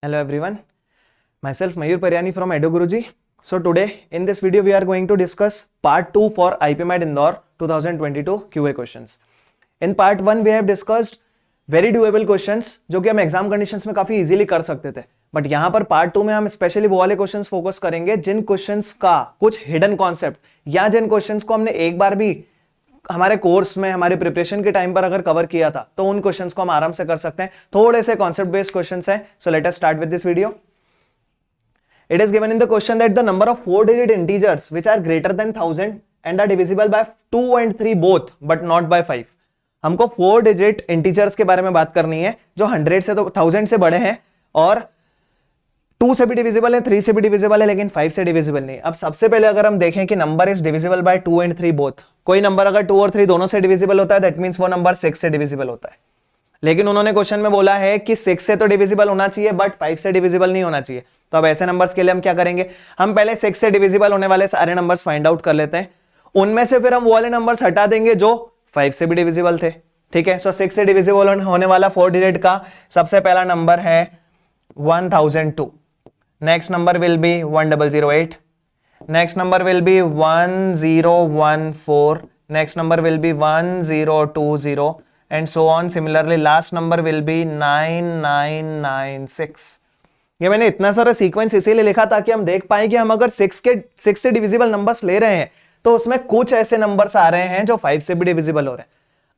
Hello everyone, myself Mayur Paryani from Edu Guruji. So today in this video we are going to discuss part 2 for IPMAT Indore 2022 QA questions. In part 1 we have discussed very doable questions जो कि हम exam conditions में काफी easily कर सकते थे, but यहाँ पर पार्ट 2 में हम स्पेशली वो वाले क्वेश्चंस फोकस करेंगे जिन क्वेश्चंस का कुछ हिडन कॉन्सेप्ट या जिन क्वेश्चंस को हमने एक बार भी हमारे कोर्स में हमारे प्रिपरेशन के टाइम पर अगर कवर किया था तो उन क्वेश्चंस को हम आराम से कर सकते हैं. थोड़े से कॉन्सेप्ट बेस्ड क्वेश्चंस हैं. So let us start with this video. It is given in the question that the number of 4-digit integers which are greater than 1000 and are divisible by 2 and 3 both but not by 5. हमको 4 digit integers के बारे में बात करनी है जो 100 से तो 1000 से बड़े हैं और 2 से भी डिविजिबल है, 3 से भी डिविजिबल है, लेकिन 5 से डिविजिबल नहीं. अब सबसे पहले अगर हम देखें कि number is divisible by 2 and 3 both, कोई नंबर अगर 2 और 3 दोनों से डिविजिबल होता है दैट मींस वो नंबर 6 से डिविजिबल होता है. लेकिन उन्होंने क्वेश्चन में बोला है कि 6 से तो डिविजिबल होना चाहिए बट 5 से डिविजिबल नहीं होना चाहिए. तो अब ऐसे नंबर्स के लिए हम क्या करेंगे, हम पहले 6 से डिविजिबल होने वाले सारे नंबर्स फाइंड आउट कर लेते हैं. उनमें से फिर हम वो वाले नंबर्स हटा देंगे जो 5 से भी डिविजिबल थे. ठीक है, सो 6 से डिविजिबल होने वाला 4 डिजिट का सबसे पहला नंबर है 1002. Next number will be 1008. Next number will be 1014. Next number will be 1020 and so on. Similarly last number will be 9996. ये मैंने इतना सारा सीक्वेंस इसीलिए लिखा ताकि हम देख पाए कि हम अगर 6 से डिविजिबल नंबर्स ले रहे हैं तो उसमें कुछ ऐसे नंबर्स आ रहे हैं जो 5 से भी डिविजिबल हो रहे हैं.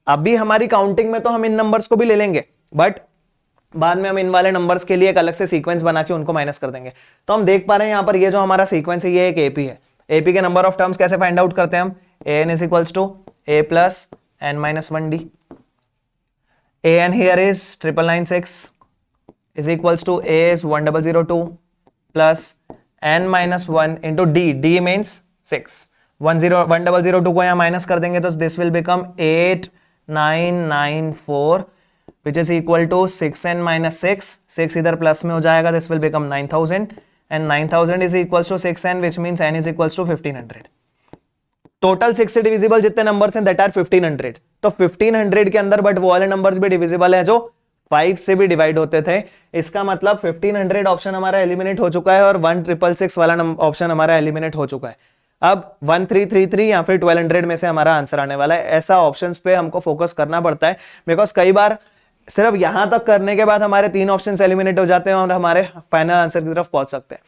अभी हमारी काउंटिंग में तो हम इन नंबर्स को भी ले लेंगे बट बाद में हम इन वाले नंबर्स के लिए एक अलग से सीक्वेंस बना के उनको माइनस कर देंगे. तो हम देख पा रहे हैं यहाँ पर ये जो हमारा सीक्वेंस है ये एक एपी है. एपी के नंबर ऑफ टर्म्स कैसे फाइंड आउट करते हैं हम, an is equals to a plus n minus 1d. an here is 9996 is equals to a is 1002 plus n minus 1 into d. d means 6. 1002 को यहाँ minus कर देंगे तो this will become 8994 which is equal to 6n minus 6. 6 इधर plus में हो जाएगा, this will become 9000 and 9000 is equals to 6n which means n is equals to 1500. Total 6 से डिविजिबल जितने नंबर्स हैं दैट आर 1500. तो 1500 के अंदर बट वो वाले नंबर्स भी डिविजिबल हैं जो 5 से भी डिवाइड होते थे. इसका मतलब 1500 ऑप्शन हमारा एलिमिनेट हो चुका है और 1666 वाला ऑप्शन हमारा एलिमिनेट हो चुका है. अब 1333 या फिर 1200 में से हमारा आंसर आने वाला है. ऐसा ऑप्शंस पे हमको फोकस करना पड़ता है बिकॉज कई बार सिर्फ यहां तक करने के बाद हमारे 3 ऑप्शंस एलिमिनेट हो जाते हैं और हमारे फाइनल आंसर की तरफ पहुंच सकते हैं.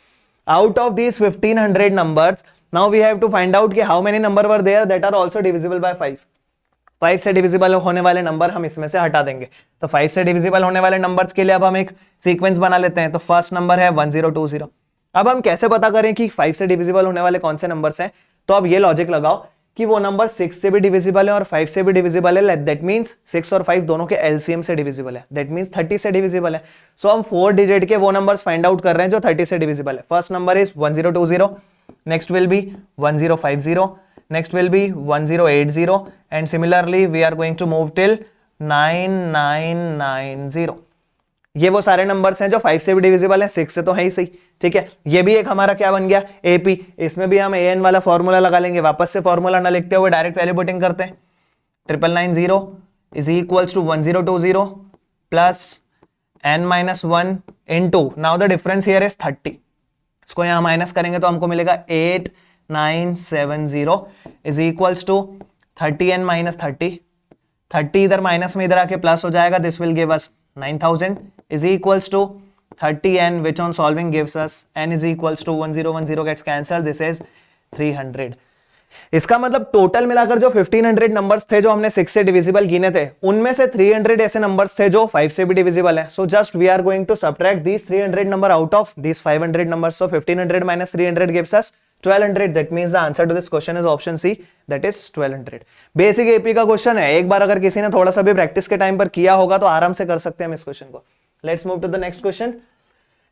Out of these 1500 numbers, now we have to find out कि how many number were there that are also divisible by 5. 5 से डिविजिबल होने वाले नंबर हम इसमें से हटा देंगे. तो 5 से डिविजिबल होने वाले नंबर्स के लिए अब हम एक सीक्वेंस बना लेते हैं. तो फर्स्ट नंबर है 1020. अब हम कैसे पता करें कि 5 से डिविजिबल होने वाले कौन से नंबर्स हैं, तो अब ये लॉजिक लगाओ कि वो नंबर 6 से भी डिविजिबल है और 5 से भी डिविजिबल है. दैट मींस 6 और 5 दोनों के एलसीएम से डिविजिबल है. दैट मींस 30 से डिविजिबल है. सो हम 4 डिजिट के वो नंबर्स फाइंड आउट कर रहे हैं जो 30 से डिविजिबल है. First number is 1020. Next will be 1050. Next will be 1080 and similarly we are going to move till 9990. ये वो सारे नंबर्स हैं जो 5 से भी डिविजिबल है, 6 से तो है ही सही. ठीक है, ये भी एक हमारा क्या बन गया एपी. इसमें भी हम an वाला फॉर्मूला लगा लेंगे. वापस से फॉर्मूला ना लिखते हुए डायरेक्ट वैल्यू पुटिंग करते हैं. 9990 is equals to 1020 plus n minus 1 into, now the difference here is 30. इसको यहां माइनस करेंगे तो हमको मिलेगा 8970 is equals to 30n minus 30. 30 इधर माइनस में इधर आके प्लस हो जाएगा. This will give us 9000 is equals to 30n which on solving gives us n is equals to 1010 gets cancelled. This is 300. इसका मतलब टोटल मिलाकर जो 1500 नंबर्स थे जो हमने 6 से डिविजिबल गिने थे उनमें से 300 ऐसे नंबर्स थे जो 5 से भी डिविजिबल है. So just we are going to subtract these 300 number out of these 500 numbers. So 1500 minus 300 gives us 1200. That means the answer to this question is option C, that is 1200. Basic AP का question है. एक बार अगर किसी ने थोड़ा सा भी practice के टाइम पर किया होगा तो आराम से कर सकते हैं हम इस क्वेश्चन को. Let's move to the next question.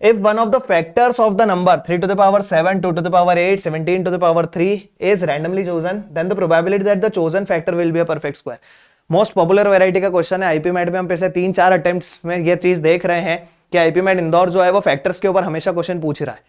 If one of the factors of the number 3 to the power 7, 2 to the power 8, 17 to the power 3 is randomly chosen, then the probability that the chosen factor will be a perfect square. Most popular variety का question है. IPMAT में हम पिछले 3-4 attempts में ये चीज देख रहे हैं कि आईपीमैट इंदौर जो है वो फैक्टर्स के ऊपर हमेशा क्वेश्चन पूछ रहा है.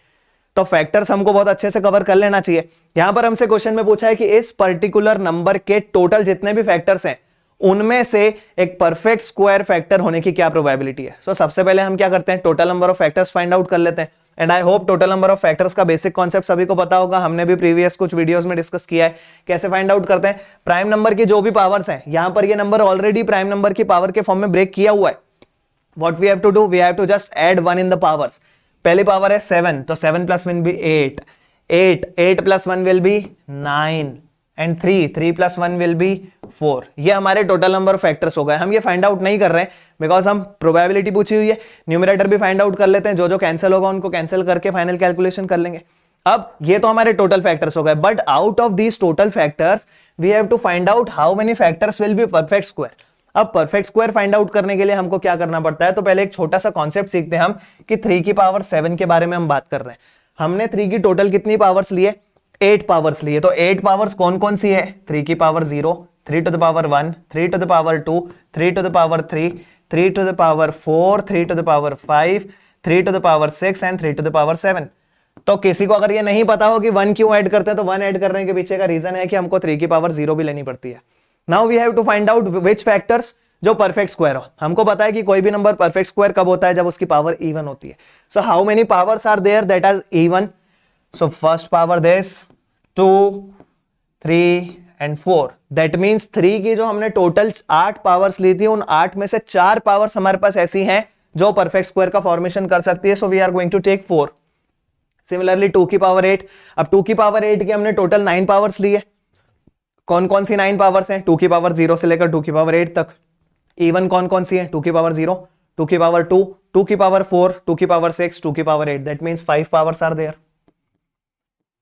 तो फैक्टर्स हमको बहुत अच्छे से कवर कर लेना चाहिए. यहां पर हमसे क्वेश्चन में पूछा है कि इस पर्टिकुलर नंबर के टोटल जितने भी फैक्टर्स हैं उनमें से एक परफेक्ट स्क्वायर फैक्टर होने की क्या प्रोबेबिलिटी है। सो सबसे पहले हम क्या करते हैं, total number of factors find out कर लेते हैं। And I hope total number of factors का बेसिक कॉन्सेप्ट सभी को पता होगा, हमने भी प्रीवियस कुछ वीडियोस में डिस्कस किया है। कैसे फाइंड आउट करते हैं, प्राइम नंबर की जो भी पावर्स हैं, यहां पर ये नंबर ऑलरेडी प्राइम नंबर की पावर के फॉर्म में ब्रेक किया हुआ है। What we have to do, we have to just add 1 in the powers. पहली पावर है 7, तो 7 + 1 will be 8, 8 + 1 will be 9 and 3 + 1 will be 4। ये हमारे टोटल नंबर ऑफ फैक्टर्स हो गए। हम ये फाइंड आउट नहीं कर रहे हैं बिकॉज हम प्रोबेबिलिटी पूछी हुई है, न्यूमरेटर भी फाइंड आउट कर लेते हैं, जो जो कैंसिल होगा उनको कैंसिल करके फाइनल कैलकुलेशन कर लेंगे। अब ये तो हमारे टोटल फैक्टर्स हो गए, but out of these total factors we have to find out how many factors will be perfect square. अब परफेक्ट स्क्वायर फाइंड आउट करने के लिए हमको क्या करना पड़ता है, तो पहले एक छोटा सा कॉन्सेप्ट सीखते हैं हम कि 3 की पावर 7 के बारे में हम बात कर रहे हैं। हमने 3 की टोटल कितनी पावर्स लिए, 8 पावर्स लिए। तो 8 पावर्स कौन कौन सी है, 3 की power 0, 3 to the power 1, 3 to the power 2, 3 to the power 3, 3 to the power 4, 3 to the power 5, 3 to the power 6 and 3 to the power 7। तो किसी को अगर ये नहीं पता हो कि 1 क्यों ऐड करते हैं, तो 1 ऐड करने के पीछे का रीजन है कि हमको 3 की पावर 0 भी लेनी पड़ती है। Now we have to find out which factors जो परफेक्ट स्क्वायर हो। हमको पता है कि कोई भी नंबर परफेक्ट स्क्वायर कब होता है, जब उसकी पावर इवन होती है। So how many powers are there that are even, so first power this 2, 3 and 4। That means 3 की जो हमने टोटल 8 पावर्स ली थी, उन 8 में से 4 पावर्स हमारे पास ऐसी हैं जो परफेक्ट स्क्वायर का फॉर्मेशन कर सकती है। So we are going to take 4। Similarly 2 की पावर 8, अब 2 की पावर 8 की हमने टोटल 9 पावर्स ली है। कौन कौन सी 9 पावर्स हैं, 2 की पावर 0 से लेकर 2 की पावर 8 तक। इवन कौन कौन सी है, 2 की पावर 0, 2 की पावर 2, 2 की पावर 4, 2 की पावर 6, 2 की power 8। That means 5 powers are there.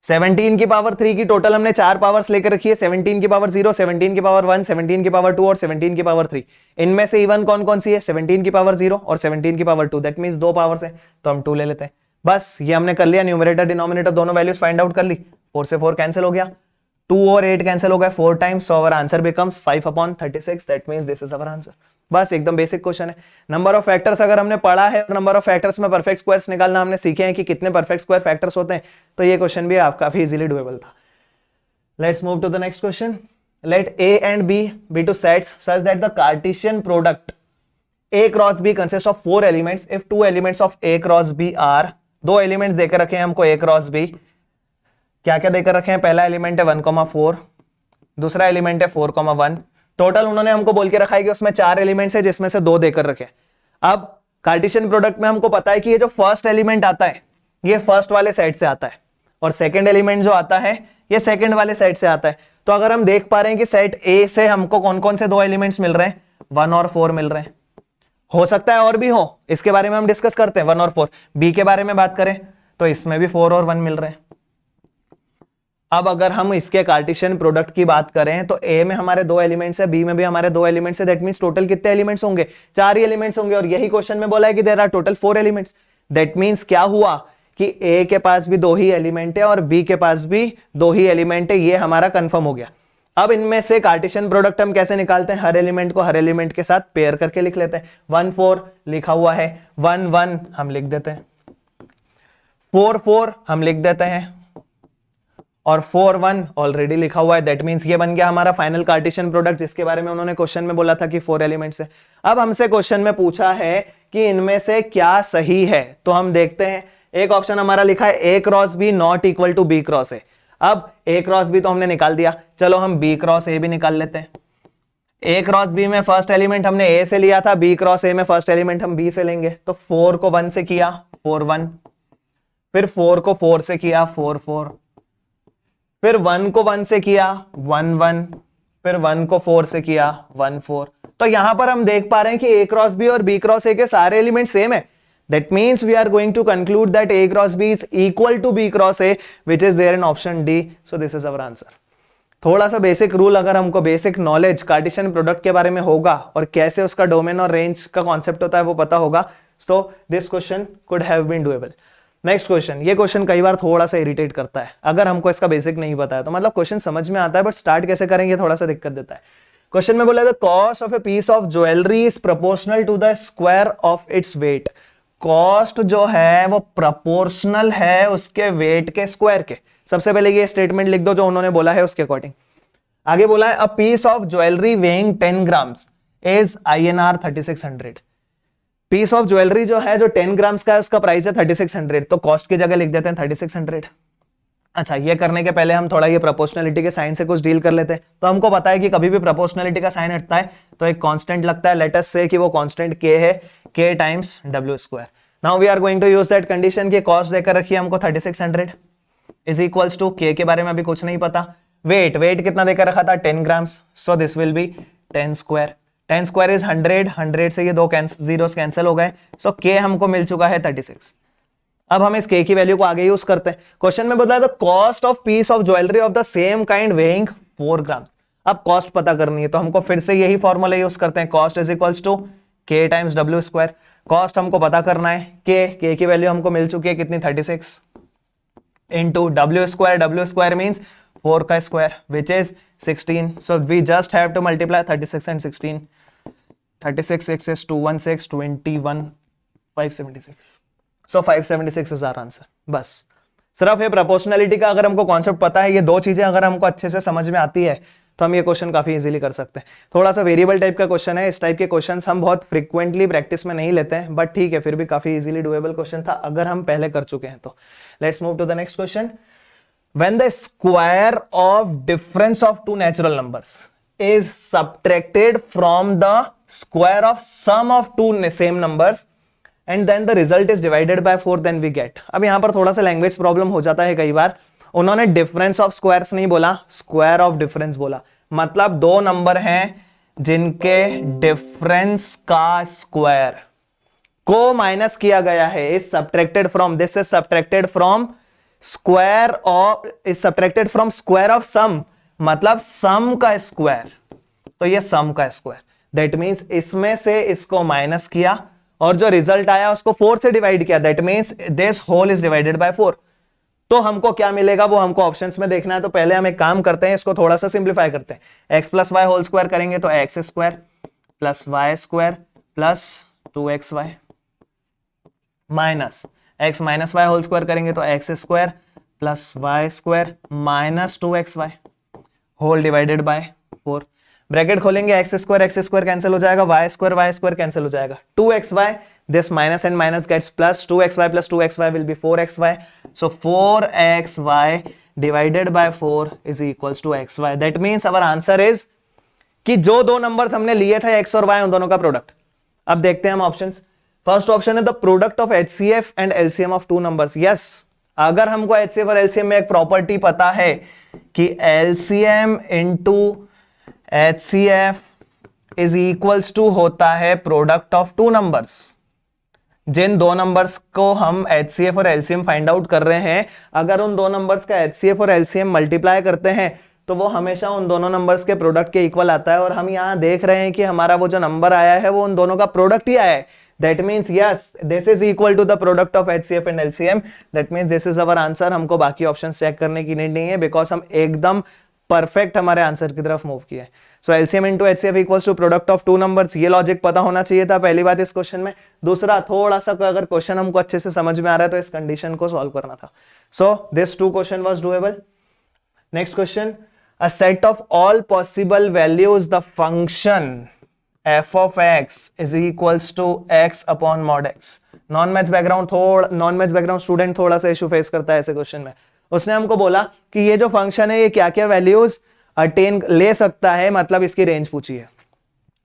17 की पावर 3 की टोटल हमने 4 पावर्स लेकर रखी है, 17 की पावर 0, 17 की पावर 1, 17 की पावर 2 और 17 की पावर 3। इनमें से इवन कौन कौन सी है, 17 की पावर 0 और 17 की पावर 2। दैट मीन्स 2 पावर्स है, तो हम 2 ले लेते हैं। बस ये हमने कर लिया, न्यूमरेटर डिनोमिनेटर दोनों वैल्यूज फाइंड आउट कर ली। 4 से 4 कैंसिल हो गया, 2 और 8 कैंसिल हो गए 4 times, so our answer becomes 5/36। That means this is our answer. बस एकदम बेसिक क्वेश्चन है। नंबर ऑफ फैक्टर्स अगर हमने पढ़ा है और नंबर ऑफ फैक्टर्स में परफेक्ट स्क्वायर्स निकालना हमने सीखे हैं कि कितने परफेक्ट स्क्वायर फैक्टर्स होते हैं, तो ये क्वेश्चन भी आप काफी इजीली डुएबल था। Let's move to the next question. Let A and B be two sets such that the Cartesian product A cross B consists of 4 elements if 2 elements of A cross B are, 2 elements देकर रखे हैं हमको A cross B। क्या क्या देकर रखे हैं, पहला एलिमेंट है 1,4, दूसरा एलिमेंट है 4,1। टोटल उन्होंने हमको बोल के रखा है कि उसमें 4 एलिमेंट्स है जिसमें से 2 देकर रखे। अब कार्टेशियन प्रोडक्ट में हमको पता है कि ये जो फर्स्ट एलिमेंट आता है ये फर्स्ट वाले साइड से आता है और सेकंड एलिमेंट जो आता है ये सेकंड वाले साइड से आता है। तो अगर हम देख पा रहे हैं कि सेट ए से हमको कौन कौन से 2 एलिमेंट्स मिल रहे हैं, 1 और 4 मिल रहे हैं। हो सकता है और भी हो, इसके बारे में हम डिस्कस करते हैं। 1 और 4। बी के बारे में बात करें तो इसमें भी 4 और 1 मिल रहे हैं। अब अगर हम इसके कार्टेशियन प्रोडक्ट की बात करें तो ए में हमारे 2 एलिमेंट्स है, बी में भी हमारे 2 एलिमेंट्स है। दैट मींस टोटल कितने एलिमेंट्स होंगे, 4 ही एलिमेंट्स होंगे। और यही क्वेश्चन में बोला है कि there are total 4 elements. That means क्या हुआ कि ए के पास भी 2 ही एलिमेंट है और बी के पास भी 2 ही एलिमेंट है। ये हमारा कंफर्म हो गया। अब इनमें से कार्टेशियन प्रोडक्ट हम कैसे निकालते हैं, हर एलिमेंट को हर एलिमेंट के साथ पेयर करके लिख लेते हैं। 1 4 लिखा हुआ है, 1 1 हम लिख देते हैं, 4 4 हम लिख देते हैं और 4 1 ऑलरेडी लिखा हुआ है। दैट मींस ये बन गया हमारा फाइनल कार्टेशियन प्रोडक्ट जिसके बारे में उन्होंने क्वेश्चन में बोला था कि 4 एलिमेंट्स है। अब हमसे क्वेश्चन में पूछा है कि इनमें से क्या सही है, तो हम देखते हैं। एक ऑप्शन हमारा लिखा है A cross B not equal to B cross A। अब A क्रॉस B तो हमने निकाल दिया, चलो हम B क्रॉस A भी निकाल लेते हैं। A क्रॉस B में फर्स्ट एलिमेंट हमने A से लिया था, B क्रॉस A में फर्स्ट एलिमेंट हम B से लेंगे। तो 4 को 1 से किया 4 1, फिर 4 को 4 से किया 4 4, फिर 1 को 1 से किया 1 1, फिर 1 को 4 से किया 1 4। तो यहां पर हम देख पा रहे हैं कि A क्रॉस B और B क्रॉस A के सारे एलिमेंट सेम है। That means we are going to conclude that A cross B is equal to B cross A, which is there in option D. So this is our answer. थोड़ा सा basic rule अगर हमको basic knowledge Cartesian product के बारे में होगा और कैसे उसका डोमेन और रेंज का कॉन्सेप्ट होता है वो पता होगा, so this question could have been doable. Next question, ये क्वेश्चन कई बार थोड़ा सा इरिटेट करता है अगर हमको इसका बेसिक नहीं पता है। तो मतलब क्वेश्चन समझ में आता है बट स्टार्ट कैसे करेंगे थोड़ा सा दिक्कत देता है। क्वेश्चन में बोला the cost of a piece of jewellery is proportional to the square of its weight. Cost जो है वो प्रोपोर्शनल है उसके वेट के स्क्वायर के। सबसे पहले ये स्टेटमेंट लिख दो जो उन्होंने बोला है उसके अकॉर्डिंग। आगे बोला है a piece of jewellery weighing 10 grams is INR 3600। Piece of jewellery जो है जो 10 ग्राम्स का है उसका प्राइस है 3600, तो कॉस्ट की जगह लिख देते हैं 3600। अच्छा, ये करने के पहले हम थोड़ा ये प्रोपोर्शनलिटी के साइन से कुछ डील कर लेते हैं। तो हमको पता है कि कभी भी प्रोपोर्शनलिटी का साइन हटता है तो एक कांस्टेंट लगता है। लेट अस से कि वो कांस्टेंट k है, k times w square. Now we are going to use that condition कि कॉस्ट देकर रखिए हमको 3600 इज इक्वल्स टू k के बारे में अभी कुछ नहीं पता। वेट कितना देकर रखा था 10 grams, so this will B 10 square. 10 square is 100 से ये दो जीरोस कैंसिल हो गए, सो k हमको मिल चुका है 36। अब हम इस k की वैल्यू को आगे यूज करते हैं। क्वेश्चन में बताया the cost of peace of jewellery of the same kind weighing 4 grams. अब कॉस्ट पता करनी है तो हमको फिर से यही फॉर्मूला यूज करते हैं, cost is equals to k times w square. Cost हमको पता करना है, k की वैल्यू हमको मिल चुकी है कितनी 36 इंटू w स्क्वायर मीन्स 4 का square which is 16। So we just have to multiply 36 and 16। 36 6 is 216 21 576। So 576 is our answer. बस सिर्फ ये प्रोपोर्शनलिटी का अगर हमको कॉन्सेप्ट पता है, ये दो चीजें अगर हमको अच्छे से समझ में आती है तो हम ये क्वेश्चन काफी इजीली कर सकते हैं। थोड़ा सा वेरिएबल टाइप का क्वेश्चन है, इस टाइप के क्वेश्चंस हम बहुत फ्रीक्वेंटली प्रैक्टिस में नहीं लेते हैं, बट ठीक है फिर भी काफी इजीली डुएबल क्वेश्चन था अगर हम पहले कर चुके हैं तो। Let's move to the next question. When the square of difference of two natural numbers is subtracted from the square of sum of two same numbers and then the result is divided by 4, then we get। अब यहां पर थोड़ा सा language problem हो जाता है कई बार। उन्होंने डिफरेंस ऑफ स्क्वायर्स नहीं बोला, स्क्वायर ऑफ डिफरेंस बोला। मतलब दो नंबर हैं जिनके डिफरेंस का स्क्वायर को माइनस किया गया है, is subtracted from, this is subtracted from square of, is subtracted from square of sum, मतलब सम का स्क्वायर। तो ये सम का स्क्वायर, दैट मींस इसमें से इसको माइनस किया और जो रिजल्ट आया उसको 4 से डिवाइड किया, that means this whole is divided by 4। तो हमको क्या मिलेगा वो हमको ऑप्शंस में देखना है। तो पहले हम एक काम करते हैं, इसको थोड़ा सा सिंप्लीफाई करते हैं। X plus y whole square करेंगे तो x square plus y square plus 2xy minus x minus y whole square करेंगे तो x square plus y square minus 2xy whole divided by 4। Bracket खोलेंगे, एक्स स्क्वायर कैंसिल हो जाएगा, Y square cancel हो जाएगा, 2xy, this minus and minus gets plus 2xy will be 4xy, so 4xy divided by 4 is equals to xy। that means our answer is कि जो दो numbers हमने लिए थे x और y उन दोनों का प्रोडक्ट। अब देखते हैं हम ऑप्शंस। फर्स्ट ऑप्शन है the product of HCF and LCM of two numbers. Yes, अगर हमको HCF और LCM में एक प्रॉपर्टी पता है कि LCM into HCF is equals to होता है प्रोडक्ट ऑफ टू नंबर्स। जिन दो नंबर्स को हम HCF और LCM फाइंड आउट कर रहे हैं, अगर उन दो नंबर्स का HCF और LCM मल्टीप्लाई करते हैं तो वो हमेशा उन दोनों नंबर्स के प्रोडक्ट के इक्वल आता है। और हम यहां देख रहे हैं कि हमारा वो जो नंबर आया है वो उन दोनों का प्रोडक्ट ही आया है। That means yes, this is equal to the product of HCF and LCM। That means this is our answer. हमको बाकी ऑप्शन चेक करने की नीड नहीं है बिकॉज हम एकदम परफेक्ट हमारे आंसर की तरफ मूव किए। So LCM into HCF equals to product of two numbers. ये लॉजिक पता होना चाहिए था, पहली बात इस क्वेश्चन में। दूसरा, थोड़ा सा अगर क्वेश्चन हमको अच्छे से समझ में आ रहा है तो इस कंडीशन को सॉल्व करना था। So this two question was doable. Next question, a set of all possible values the function f of x is equals to x upon mod x। Non maths background student थोड़ा सा issue face करता है ऐसे question में। उसने हमको बोला कि ये जो फंक्शन है ये क्या क्या वैल्यूज अटेन ले सकता है, मतलब इसकी रेंज पूछी है।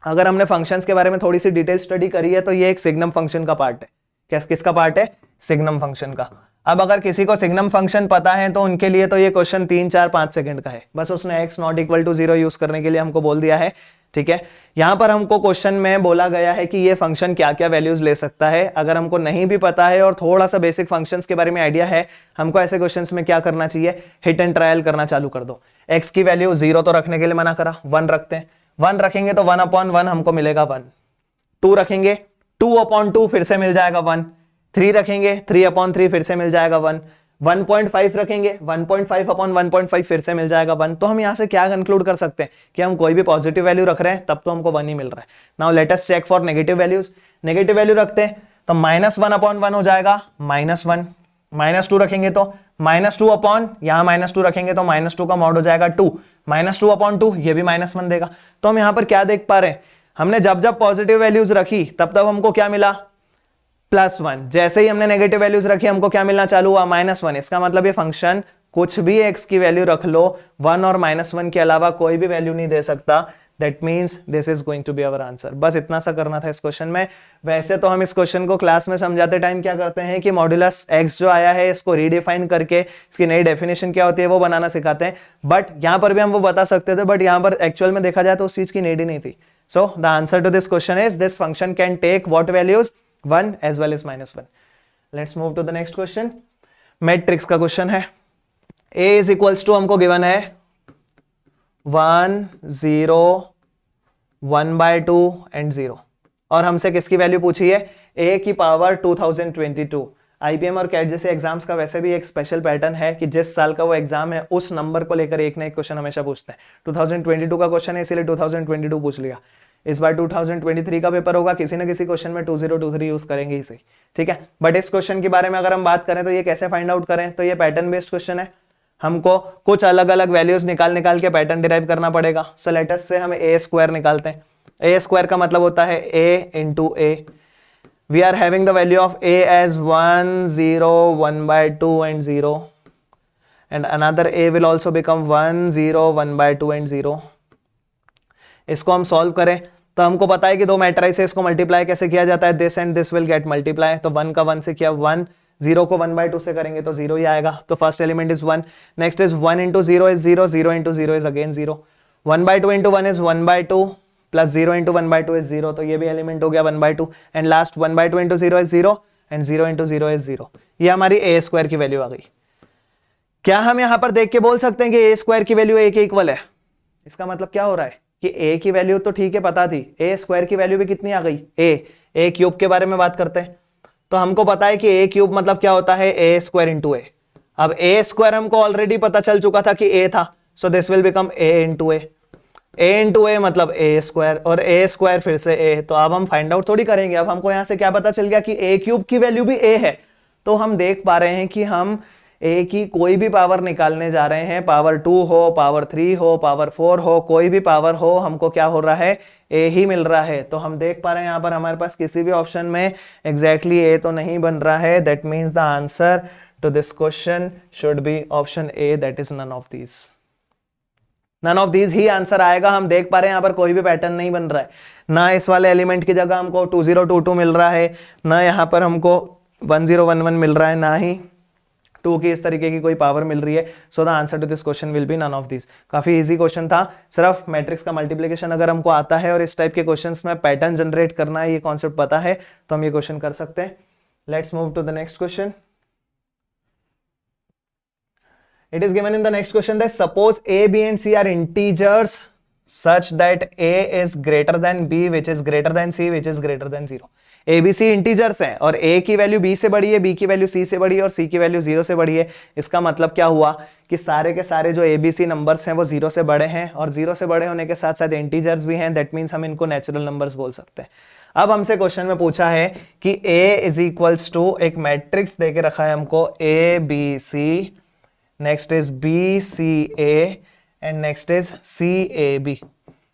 अगर हमने फंक्शंस के बारे में थोड़ी सी डिटेल स्टडी करी है तो ये एक सिग्नम फंक्शन का पार्ट है। किसका पार्ट है? सिग्नम फंक्शन का। अब अगर किसी को सिग्नम फंक्शन पता है तो उनके लिए तो ये क्वेश्चन 3 4 5 सेकंड का है। बस उसने x not equal to 0 use करने के लिए हमको बोल दिया है। ठीक है, यहां पर हमको क्वेश्चन में बोला गया है कि ये फंक्शन क्या क्या वैल्यूज ले सकता है। अगर हमको नहीं भी पता है और थोड़ा सा बेसिक फंक्शंस के बारे में आइडिया है, हमको ऐसे क्वेश्चंस में क्या करना चाहिए, हिट एंड ट्रायल करना चालू कर दो। x की वैल्यू 0 तो रखने के लिए मना करा, 1 रखते हैं। 1 रखेंगे तो 1/1 हमको मिलेगा 1। 2 रखेंगे 2/2 फिर से मिल जाएगा 1। 3 रखेंगे 3/3 फिर से मिल जाएगा 1। 1.5 रखेंगे 1.5/1.5 फिर से मिल जाएगा 1। तो हम यहां से क्या कंक्लूड कर सकते हैं कि हम कोई भी पॉजिटिव वैल्यू रख रहे हैं तब तो हमको 1 ही मिल रहा है। Now let us check for negative values. Negative value रखते हैं तो -1/1 हो जाएगा -1, -2 रखेंगे तो -2 अपॉन, यहां -2 रखेंगे तो -2 का मॉड हो जाएगा 2, -2 अपॉन 2, ये भी -1 देगा। तो हम यहां पर क्या देख पा रहे हैं, हमने जब जब पॉजिटिव वैल्यूज रखी तब तब हमको क्या मिला, +1। जैसे ही हमने नेगेटिव वैल्यूज रखी हमको क्या मिलना चालू हुआ, -1। इसका मतलब ये फंक्शन कुछ भी x की वैल्यू रख लो, 1 और -1 के अलावा कोई भी वैल्यू नहीं दे सकता। That means this is going to be our answer. बस इतना सा करना था इस क्वेश्चन में। वैसे तो हम इस क्वेश्चन को क्लास में समझाते टाइम क्या करते हैं कि मॉड्यूलस x जो आया है इसको रीडिफाइन करके इसकी नई डेफिनेशन क्या होती है वो बनाना सिखाते हैं, बट यहां पर भी हम वो बता सकते थे, बट यहां पर एक्चुअल में देखा जाए तो उस चीज की नीड ही नहीं थी। So the answer to this question is this function can take what values, 1 as well as -1। Let's move to the next question. Matrix का क्वेश्चन है। a इज इक्वल्स टू हमको गिवन है 1 0 1/2 एंड 0, और हमसे किसकी वैल्यू पूछी है, a की पावर 2022। आईपीएम और कैट जैसे एग्जाम्स का वैसे भी एक स्पेशल पैटर्न है कि जिस साल का वो एग्जाम है उस नंबर को लेकर एक ना एक क्वेश्चन हमेशा पूछते हैं। 2022 का क्वेश्चन है इसीलिए 2022 पूछ लिया। इस बार 2023 का पेपर होगा, किसी ना किसी क्वेश्चन में 2023 यूज करेंगे इसे, ठीक है। बट इस क्वेश्चन के बारे में अगर हम बात करें तो ये कैसे फाइंड आउट करें, तो ये पैटर्न बेस्ड क्वेश्चन है, हमको कुछ अलग अलग वैल्यूज निकाल के पैटर्न डिराइव करना पड़ेगा। सो लेट अस से हम a स्क्वायर निकालते हैं। a स्क्वायर का मतलब होता है a into a। We are having the value of a as 1 0 1/2 and 0, and another a will also become 1 0 1/2 and 0। इसको हम सॉल्व करें तो हमको पता है कि दो मैट्रिसेस को मल्टीप्लाई कैसे किया जाता है, this and this will get multiply. तो 1 का 1 से किया 1, 0 को 1/2 से करेंगे तो 0 ही आएगा। तो first element is 1, next is 1 into 0 is 0, 0 into 0 is again 0, 1/2 into 1 is 1/2 plus 0 into 1/2 is 0, तो ये भी एलिमेंट हो गया 1/2, and last 1/2 into 0 is 0 and 0 into 0 is 0। ये हमारी a स्क्वायर की वैल्यू आ गई। क्या हम यहां पर देख के बोल सकते हैं कि a स्क्वायर की वैल्यू a के इक्वल है? इसका मतलब क्या हो रहा है कि a की वैल्यू तो ठीक है पता थी, a स्क्वायर की वैल्यू भी कितनी आ गई, a क्यूब के बारे में बात करते हैं तो हमको पता है कि a क्यूब मतलब क्या होता है, a स्क्वायर इंटू a। अब a स्क्वायर हमको ऑलरेडी पता चल चुका था कि a था, so this will become a into a मतलब a स्क्वायर, और a स्क्वायर फिर से a। तो अब हम फाइंड आउट थोड़ी करेंगे, अब हमको यहां से क्या पता चल गया कि a क्यूब की वैल्यू भी a है। तो हम देख पा रहे हैं कि हम a की कोई भी पावर निकालने जा रहे हैं, पावर 2 हो, पावर 3 हो, पावर 4 हो, कोई भी पावर हो, हमको क्या हो रहा है, a ही मिल रहा है। तो हम देख पा रहे हैं यहाँ पर हमारे पास किसी भी ऑप्शन में एग्जैक्टली a तो नहीं बन रहा है। That means the answer to this question should be option a, that is none of these. None of these ही आंसर आएगा। हम देख पा रहे हैं यहाँ पर कोई भी पैटर्न नहीं बन रहा है, ना इस वाले एलिमेंट की जगह हमको 2022 मिल रहा है, ना यहाँ पर हमको 1011 मिल रहा है, ना ही 2 की इस तरीके की कोई पावर मिल रही है। So the answer to this question will be none of this. काफी इजी क्वेश्चन था, सिर्फ मैट्रिक्स का मल्टीप्लिकेशन अगर हमको आता है और इस टाइप के क्वेश्चंस में पैटर्न जनरेट करना है, ये कॉन्सेप्ट पता है तो हम ये क्वेश्चन कर सकते हैं। Let's move to the next question. It is given in the next question that suppose a, b and c are integers such that a is greater than b which is greater than c which is greater than 0। a b c integers हैं और a की value b से बड़ी है, b की value c से बड़ी है और c की वैल्यू 0 से बड़ी है। इसका मतलब क्या हुआ कि सारे के सारे जो a b c नंबर्स हैं वो 0 से बड़े हैं, और 0 से बड़े होने के साथ साथ इंटीजर्स भी हैं। दैट मीन्स हम इनको नेचुरल नंबर्स बोल सकते हैं। अब हमसे क्वेश्चन में पूछा है कि a इज इक्वल्स टू एक मैट्रिक्स दे के रखा है हमको a b c, next is b c a and next is c a b.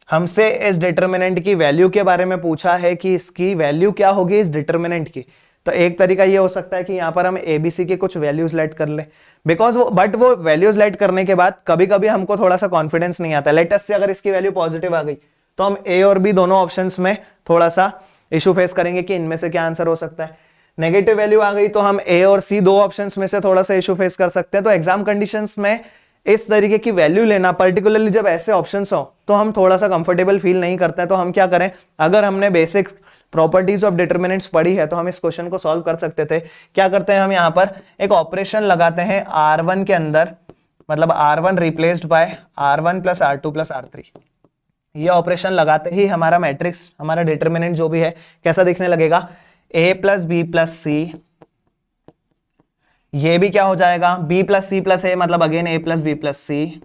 हमसे इस डिटर्मिनेंट की वैल्यू के बारे में पूछा है कि इसकी वैल्यू क्या होगी इस डिटर्मिनेंट की। तो एक तरीका ये हो सकता है कि यहाँ पर हम ए बी सी के कुछ वैल्यूज लेट कर ले, बिकॉज वो वैल्यूज लेट करने के बाद कभी कभी हमको थोड़ा सा कॉन्फिडेंस नहीं आता। लेट अस से अगर इसकी वैल्यू पॉजिटिव आ गई तो हम ए और बी दोनों ऑप्शंस में थोड़ा सा इशू फेस करेंगे कि इनमें से क्या आंसर हो सकता है। नेगेटिव वैल्यू आ गई तो हम ए और सी दो ऑप्शंस में से थोड़ा सा इशू फेस कर सकते हैं। तो एग्जाम कंडीशंस में इस तरीके की वैल्यू लेना, पर्टिकुलरली जब ऐसे ऑप्शंस हो तो हम थोड़ा सा कंफर्टेबल फील नहीं करते हैं। तो हम क्या करें, अगर हमने बेसिक प्रॉपर्टीज ऑफ डिटर्मिनेंट्स पढ़ी है तो हम इस क्वेश्चन को सॉल्व कर सकते थे। क्या करते हैं, हम यहाँ पर एक ऑपरेशन लगाते हैं R1 के अंदर, मतलब R1 replaced by R1 plus R2 plus R3। ये ऑपरेशन लगाते ही हमारा मैट्रिक्स, हमारा डिटर्मिनेंट जो भी है कैसा दिखने लगेगा, a plus b plus c. ये भी क्या हो जाएगा, b plus c plus a, मतलब again a plus b plus c.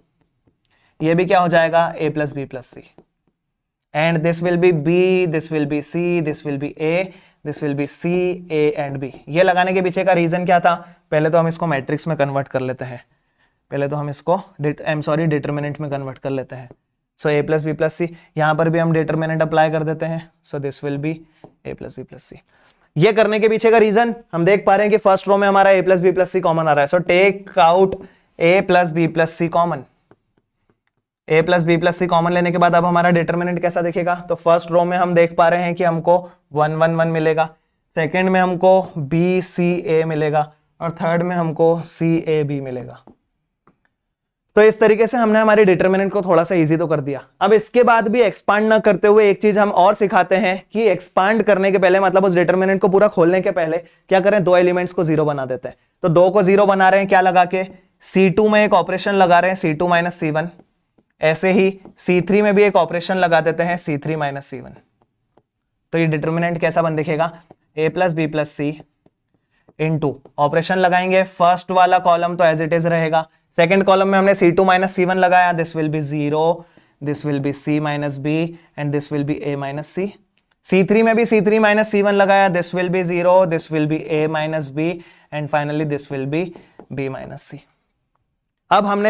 ये भी क्या हो जाएगा, a plus b plus c. And this will be b, this will be c, this will be a, this will be c, a and b। ये लगाने के पीछे का रीजन क्या था, पहले तो हम इसको मैट्रिक्स में कन्वर्ट कर लेते हैं, पहले तो हम इसको डिटर्मिनेंट में कन्वर्ट कर लेते हैं। So a plus b plus c, यहाँ पर भी हम डिटर्मिनेंट अप्लाई कर देते हैं। So this will be a plus b plus c. ये करने के पीछे का रीजन हम देख पा रहे हैं कि फर्स्ट रो में हमारा a plus b plus c common आ रहा है। So take out a plus b plus c common. a plus b plus c common लेने के बाद अब हमारा डिटर्मिनेंट कैसा दिखेगा? तो फर्स्ट रो में हम देख पा रहे हैं कि हमको 1 1 1 मिलेगा, सेकेंड में हमको बी सी ए मिलेगा और थर्ड में हमको सी ए बी मिलेगा। तो इस तरीके से हमने हमारे डिटर्मिनेंट को थोड़ा सा इजी तो कर दिया। अब इसके बाद भी एक्सपांड ना करते हुए एक चीज हम और सिखाते हैं कि एक्सपांड करने के पहले, मतलब उस डिटर्मिनेंट को पूरा खोलने के पहले क्या करें, दो एलिमेंट्स को जीरो बना देते हैं। तो दो को जीरो बना रहे हैं क्या लगा के, C2 में एक ऑपरेशन लगा रहे हैं C2 माइनस C1, ऐसे ही C3 में भी एक ऑपरेशन लगा देते हैं C3 माइनस C1। तो ये डिटर्मिनेंट कैसा बन दिखेगा, a plus b plus c into operation लगाएंगे, फर्स्ट वाला कॉलम तो एज इट इज रहेगा, सेकेंड कॉलम में हमने C2 माइनस C1 लगाया, this will be 0, this will be C minus B and this will be A minus C। C3 में भी C3 minus C1 लगाया, this will be 0, this will be A minus B and finally this will be B minus C। अब हम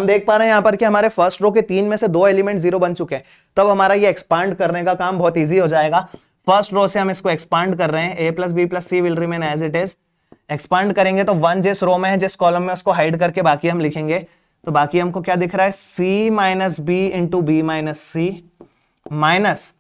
देख पा रहे हैं यहाँ पर कि हमारे फर्स्ट रो के 3 में से 2 एलिमेंट 0 बन चुके हैं। तब तो हमारा ये एक्सपांड करने का काम बहुत ईजी हो जाएगा। फर्स्ट रो से हम इसको एक्सपांड कर रहे हैं, a plus b plus c will remain as it is. Expand करेंगे तो 1 जिस रो में है, जिस कॉलम में, उसको हाइड करके बाकी हम लिखेंगे। तो बाकी हमको क्या दिख रहा है, c minus b into b minus c minus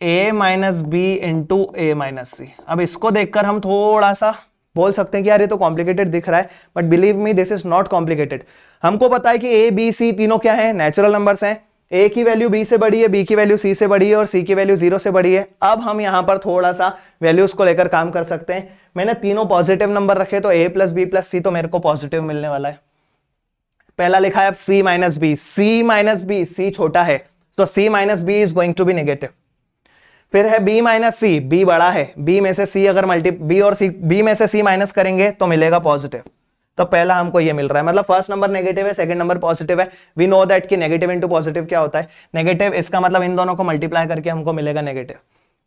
a minus b into a minus c. अब इसको देखकर हम थोड़ा सा बोल सकते हैं कि यार ये तो कॉम्प्लिकेटेड दिख रहा है, but believe me this is not complicated. हमको पता है कि a b c तीनों क्या है, नेचुरल नंबर्स हैं। a की वैल्यू b से बड़ी है, b की वैल्यू c से बड़ी है और c की वैल्यू 0 से बड़ी है। अब हम यहां पर थोड़ा सा वैल्यूज को लेकर काम कर सकते हैं। मैंने तीनों पॉजिटिव नंबर रखे, तो a प्लस बी प्लस सी तो मेरे को पॉजिटिव मिलने वाला है। पहला लिखा है अब c minus b, c minus b, c छोटा है तो c minus b is going to be negative. फिर है b माइनस सी, b बड़ा है, b में से c अगर b और c, b में से c माइनस करेंगे तो मिलेगा पॉजिटिव। तो पहला हमको ये मिल रहा है, मतलब फर्स्ट नंबर नेगेटिव है, सेकंड नंबर पॉजिटिव है। वी नो दैट कि नेगेटिव इनटू पॉजिटिव क्या होता है, नेगेटिव। इसका मतलब इन दोनों को मल्टीप्लाई करके हमको मिलेगा नेगेटिव।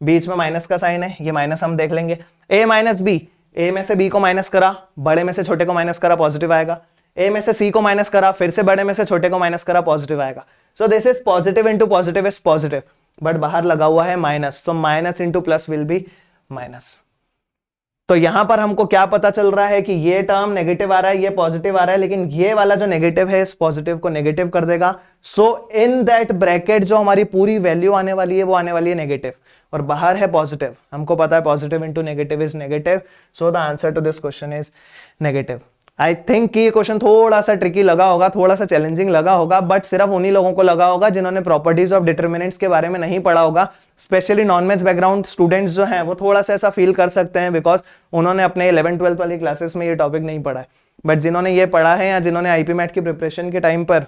बीच में माइनस का साइन है, ये माइनस हम देख लेंगे। a माइनस बी, a में से b को माइनस करा, बड़े में से छोटे को माइनस करा, पॉजिटिव आएगा। a में से c को माइनस करा, फिर से बड़े में से छोटे को माइनस करा, पॉजिटिव आएगा। So this is positive into positive is positive, but बाहर लगा हुआ है minus, so minus into plus will be minus. तो यहां पर हमको क्या पता चल रहा है कि ये टर्म नेगेटिव आ रहा है, ये पॉजिटिव आ रहा है, लेकिन ये वाला जो नेगेटिव है इस पॉजिटिव को नेगेटिव कर देगा। सो इन दैट ब्रैकेट जो हमारी पूरी वैल्यू आने वाली है वो आने वाली है नेगेटिव, और बाहर है पॉजिटिव। हमको पता है positive into negative is negative, so the answer to this question is negative. I think कि ये क्वेश्चन थोड़ा सा ट्रिकी लगा होगा, थोड़ा सा चैलेंजिंग लगा होगा, बट सिर्फ उन्हीं लोगों को लगा होगा जिन्होंने प्रॉपर्टीज ऑफ डिटर्मिनेंट्स के बारे में नहीं पढ़ा होगा। Specially non maths background students जो हैं वो थोड़ा सा ऐसा फील कर सकते हैं, बिकॉज उन्होंने अपने 11-12 वाली क्लासेस में ये टॉपिक नहीं पढ़ा है। बट जिन्होंने ये पढ़ा है या जिन्होंने आईपी मैट की प्रिपरेशन के टाइम पर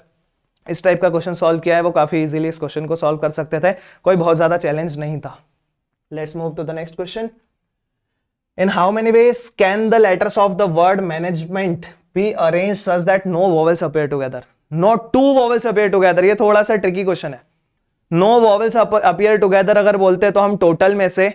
इस टाइप का क्वेश्चन सॉल्व किया है, वो काफी इजीली इस क्वेश्चन को सॉल्व कर सकते थे, कोई बहुत ज्यादा चैलेंज नहीं था। Let's move to the next question. In how many ways can the letters of the word management be arranged such that no vowels appear together? No two vowels appear together. ये थोड़ा सा tricky question है। No vowels appear together अगर बोलते तो हम total में से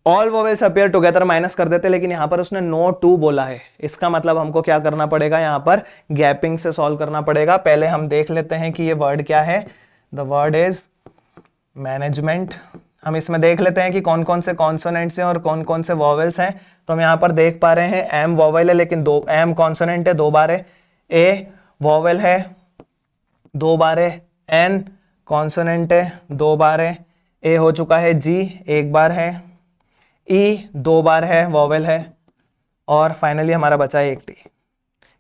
all vowels appear together minus कर देते, लेकिन यहां पर उसने no two बोला है। इसका मतलब हमको क्या करना पड़ेगा, यहां पर गैपिंग से सॉल्व करना पड़ेगा। पहले हम देख लेते हैं कि ये वर्ड क्या है। The word is management. हम इसमें देख लेते हैं कि कौन कौन से कॉन्सोनेंट्स हैं और कौन कौन से वॉवेल्स हैं। तो हम यहाँ पर देख पा रहे हैं एम वॉवेल है, लेकिन दो एम कॉन्सोनेंट है, 2 बार है। ए वॉवेल है, 2 बार है। एन कॉन्सोनेंट है, 2 बार है। ए हो चुका है। जी 1 बार है। ई 2 बार है, वॉवेल है। और फाइनली हमारा बचा है एक टी।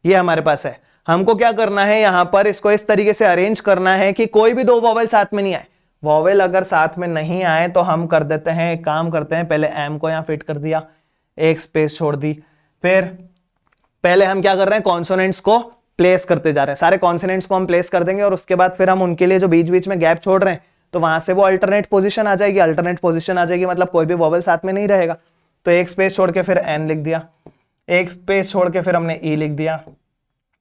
ये हमारे पास है। हमको क्या करना है, यहाँ पर इसको इस तरीके से अरेंज करना है कि कोई भी 2 वॉवेल साथ में नहीं आए। वॉवेल अगर साथ में नहीं आए तो हम कर देते हैं, एक काम करते हैं, पहले एम को यहाँ फिट कर दिया, एक स्पेस छोड़ दी। फिर पहले हम क्या कर रहे हैं, कॉन्सोनेंट्स को प्लेस करते जा रहे हैं। सारे कॉन्सोनेंट्स को हम प्लेस कर देंगे और उसके बाद फिर हम उनके लिए जो बीच बीच में गैप छोड़ रहे हैं तो वहां से वो अल्टरनेट पोजीशन आ जाएगी। अल्टरनेट पोजीशन आ जाएगी मतलब कोई भी वॉवेल साथ में नहीं रहेगा। तो एक स्पेस छोड़ के फिर एन लिख दिया, एक स्पेस छोड़ के फिर हमने ई लिख दिया,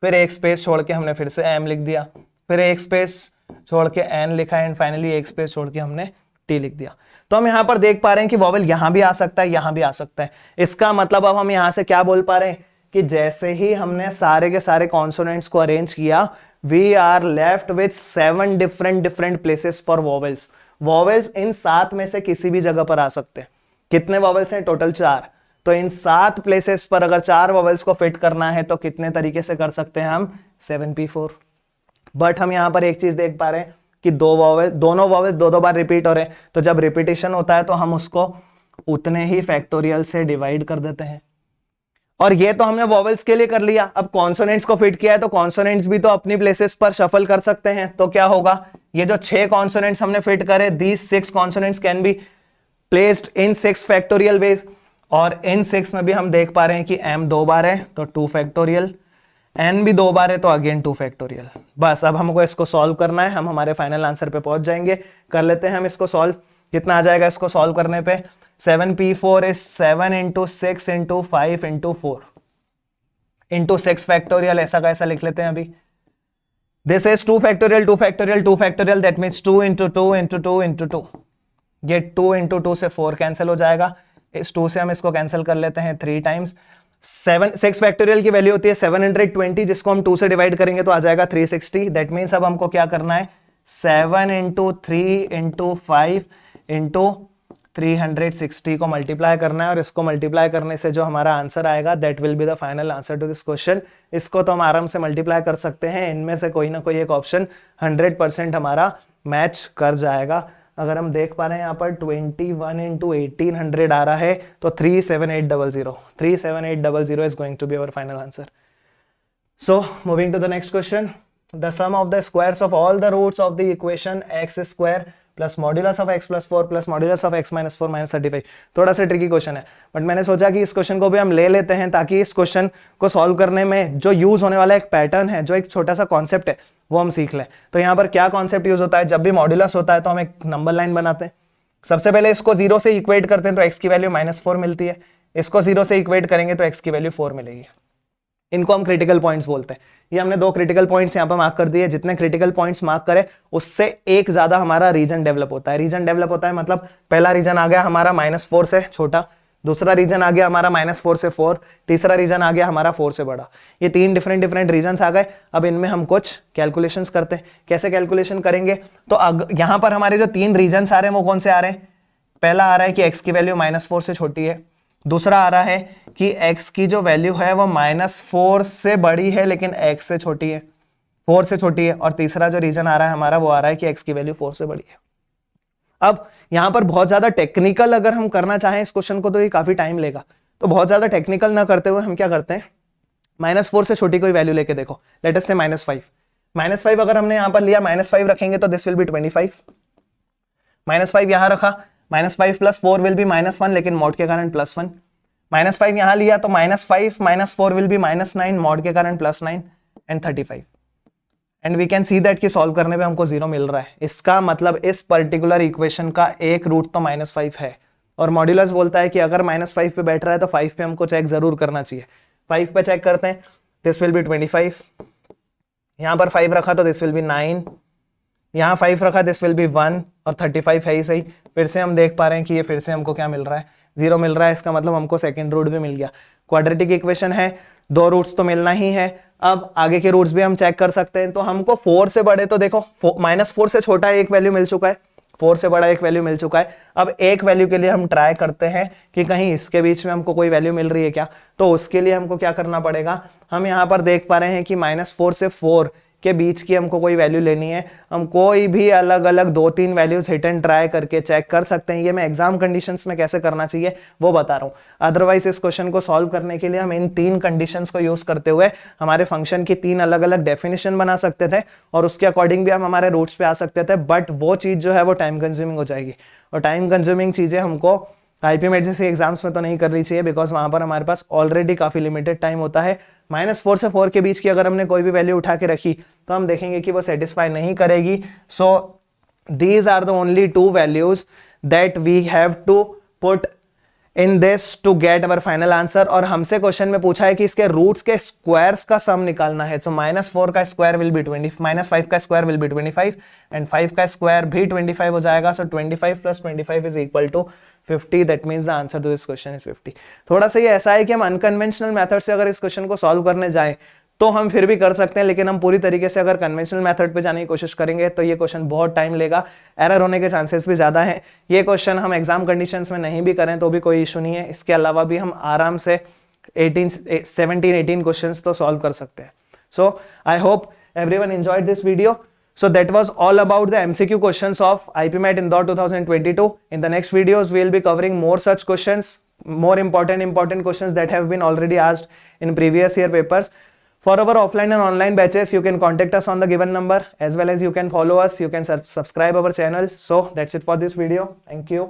फिर एक स्पेस छोड़ के हमने फिर से एम लिख दिया, फिर एक स्पेस छोड़ के एन लिखा एंड फाइनली एक स्पेस छोड़ के हमने टी लिख दिया। तो हम यहां पर देख पा रहे हैं कि वॉवेल यहां भी आ सकता है, यहां भी आ सकता है। इसका मतलब अब हम यहां से क्या बोल पा रहे हैं कि जैसे ही हमने सारे के सारे कॉन्सोनेंट्स को अरेंज किया, we are left with 7 different places for vowels. Vowels इन 7 में से किसी भी जगह पर आ सकते हैं। कितने वॉवेल्स हैं? टोटल 4। तो इन 7 प्लेसेस पर अगर 4 वॉवेल्स को फिट करना है तो कितने तरीके से कर सकते हैं हम? 7p4। बट हम यहां पर एक चीज देख पा रहे हैं कि दोनों वॉवेल्स दो बार रिपीट हो रहे हैं, तो जब रिपीटेशन होता है तो हम उसको उतने ही फैक्टोरियल से डिवाइड कर देते हैं। और ये तो हमने वॉवेल्स के लिए कर लिया। अब कॉन्सोनेंट्स को फिट किया है तो कॉन्सोनेंट्स भी तो अपनी प्लेसेस पर शफल कर सकते हैं। तो क्या होगा? ये जो 6 कॉन्सोनेंट्स हमने फिट करे, these 6 consonants can be placed in 6 factorial veg. और इन 6 में भी हम देख पा रहे हैं कि m 2 बार है तो 2 फैक्टोरियल, n भी 2 बार है तो अगेन 2 फैक्टोरियल। बस अब हमको इसको सॉल्व करना है, हम हमारे फाइनल आंसर पे पहुंच जाएंगे। कर लेते हैं हम इसको सॉल्व। कितना आ जाएगा इसको सॉल्व करने पे? 7p4 is 7 into 6 into 5 into 4 into 6 factorial. ऐसा का ऐसा लिख लेते हैं अभी। This is 2 factorial 2 factorial 2 factorial, that means 2 into 2 into 2 into 2। ये 2 into 2 से 4 कैंसिल हो जाएगा। इस 2 से हम इसको कैंसिल कर लेते हैं 3 टाइम्स। 6 फैक्टोरियल की वैल्यू होती है 720, जिसको हम 2 से डिवाइड करेंगे तो आ जाएगा 360। दैट मीन्स अब हमको क्या करना है? 7 into 3 into 5 into 360 को मल्टीप्लाई करना है, और इसको मल्टीप्लाई करने से जो हमारा आंसर आएगा that will be the final answer to this question. इसको तो हम आराम से मल्टीप्लाई कर सकते हैं, इनमें से कोई ना कोई एक ऑप्शन 100% हमारा मैच कर जाएगा। अगर हम देख पा रहे हैं यहाँ पर 21 into 1800 आ रहा है तो 37800 is going to be our final answer. So moving to the next question, the sum of the squares of all the roots of the equation x square plus modulus of x plus 4 plus modulus of x minus 4 minus 35। थोड़ा सा tricky question है, but मैंने सोचा कि इस question को भी हम ले लेते हैं ताकि इस क्वेश्चन को सॉल्व करने में जो यूज होने वाला एक पैटर्न है, जो एक छोटा सा कॉन्सेप्ट है, वो हम सीख लें। तो यहाँ पर क्या कॉन्सेप्ट यूज होता है? जब भी मॉड्यूलस होता है तो हम एक नंबर लाइन बनाते हैं। सबसे पहले इसको 0 से इक्वेट करते हैं तो x की वैल्यू -4 मिलती है। इसको 0 से इक्वेट करेंगे तो x की वैल्यू 4 मिलेगी। इनको हम क्रिटिकल पॉइंट्स बोलते हैं। ये हमने 2 क्रिटिकल पॉइंट्स यहाँ पर मार्क कर दिए। जितने क्रिटिकल पॉइंट्स मार्क करें उससे एक ज्यादा हमारा रीजन डेवलप होता है। रीजन डेवलप होता है मतलब पहला रीजन आ गया हमारा -4 से छोटा, दूसरा रीजन आ गया हमारा -4 से 4, तीसरा रीजन आ गया हमारा 4 से बड़ा। ये 3 डिफरेंट रीजन्स आ गए। अब इनमें हम कुछ कैलकुलेशंस करते हैं। कैसे कैलकुलेशन करेंगे? तो यहां पर हमारे जो 3 रीजन्स आ रहे हैं वो कौन से आ रहे हैं? पहला आ रहा है कि x की वैल्यू -4 से छोटी है। दूसरा आ रहा है कि x की जो वैल्यू है वो -4 से बड़ी है लेकिन x से छोटी है, 4 से छोटी है। और तीसरा जो रीजन आ रहा है हमारा वो आ रहा है कि x की वैल्यू 4 से बड़ी है। अब यहां पर बहुत ज्यादा टेक्निकल अगर हम करना चाहें इस क्वेश्चन को तो ये काफी टाइम लेगा। तो बहुत ज्यादा टेक्निकल ना करते हुए हम क्या करते हैं, -4 से छोटी कोई वैल्यू लेके देखो। लेट अस से -5 अगर हमने यहां पर लिया, -5 रखेंगे तो दिस विल बी 25। -5 यहां रखा, -5 + 4 विल बी -1, लेकिन मॉड के कारण +1। -5 यहां लिया तो -5 - 4 विल बी -9, मॉड के कारण +9 and 35। And we can see that कि सॉल्व करने पे हमको 0 मिल रहा है। इसका मतलब इस पर्टिकुलर इक्वेशन का एक रूट तो -5 है। और मॉड्यूलस बोलता है कि अगर -5 पे बैठ रहा है तो 5 पे हमको चेक जरूर करना चाहिए। 5 पे चेक करते हैं, दिस विल बी 25। यहां पर 5 रखा तो दिस विल बी 9, यहां 5 रखा दिस विल बी 1, और 35 है ही सही। फिर से हम देख पा रहे हैं कि ये फिर से हमको क्या मिल रहा है? 0 मिल रहा है। इसका मतलब हमको सेकंड रूट भी मिल गया। क्वाड्रेटिक इक्वेशन है, 2 रूट्स तो मिलना ही है। अब आगे के रूट्स भी हम चेक कर सकते हैं। तो हमको 4 से बड़े तो देखो, -4 से छोटा एक वैल्यू मिल चुका है, 4 से बड़ा एक वैल्यू मिल चुका है। अब एक वैल्यू के लिए हम ट्राई करते हैं कि कहीं इसके बीच में हमको कोई वैल्यू मिल रही है क्या। तो उसके लिए हमको क्या करना पड़ेगा? हम यहां पर देख पा रहे हैं कि -4 से 4 के बीच की हमको कोई वैल्यू लेनी है। हम कोई भी अलग अलग 2-3 वैल्यूज हिट एंड ट्राई करके चेक कर सकते हैं। ये मैं एग्जाम कंडीशंस में कैसे करना चाहिए वो बता रहा हूं। अदरवाइज इस क्वेश्चन को सॉल्व करने के लिए हम इन 3 कंडीशंस को यूज करते हुए हमारे फंक्शन की 3 अलग अलग डेफिनेशन बना सकते थे और उसके अकॉर्डिंग भी हम हमारे रूट्स पे आ सकते थे। बट वो चीज जो है वो टाइम कंज्यूमिंग हो जाएगी, और टाइम कंज्यूमिंग चीजें हमको आईपीमेट जैसे एग्जाम्स में तो नहीं करनी चाहिए, बिकॉज वहां पर हमारे पास ऑलरेडी काफी लिमिटेड टाइम होता है। -4 से 4 के बीच की अगर हमने कोई भी वैल्यू उठा के रखी तो हम देखेंगे कि वो सेटिस्फाई नहीं करेगी। So these are the only 2 values that we have to put in this to get our final answer. और हमसे क्वेश्चन में पूछा है कि इसके रूट्स के स्क्वायर्स का सम निकालना है। तो -4 का स्क्वायर विल बी 20, -5 का स्क्वायर विल बी 25 एंड 5 का स्क्वायर भी 25 हो जाएगा। So 25 + 25 is equal to 50। That means the answer to this question is 50। थोड़ा सा ये ऐसा है कि हम अनकन्वेंशनल मेथड से अगर इस क्वेश्चन को सॉल्व करने जाएं तो हम फिर भी कर सकते हैं, लेकिन हम पूरी तरीके से अगर कन्वेंशनल मेथड पे जाने की कोशिश करेंगे तो ये क्वेश्चन बहुत टाइम लेगा, एरर होने के चांसेस भी ज्यादा हैं। ये क्वेश्चन हम एग्जाम कंडीशंस में नहीं भी करें तो भी कोई इशू नहीं है। इसके अलावा भी हम आराम से 17-18 क्वेश्चंस तो सॉल्व कर सकते हैं। So I hope everyone enjoyed this video. So that was all about the MCQ questions of IPMAT Indore 2022. In the next videos, we will be covering more such questions, more important questions that have been already asked in previous year papers. For our offline and online batches, you can contact us on the given number, as well as you can follow us, you can subscribe our channel. So that's it for this video. Thank you.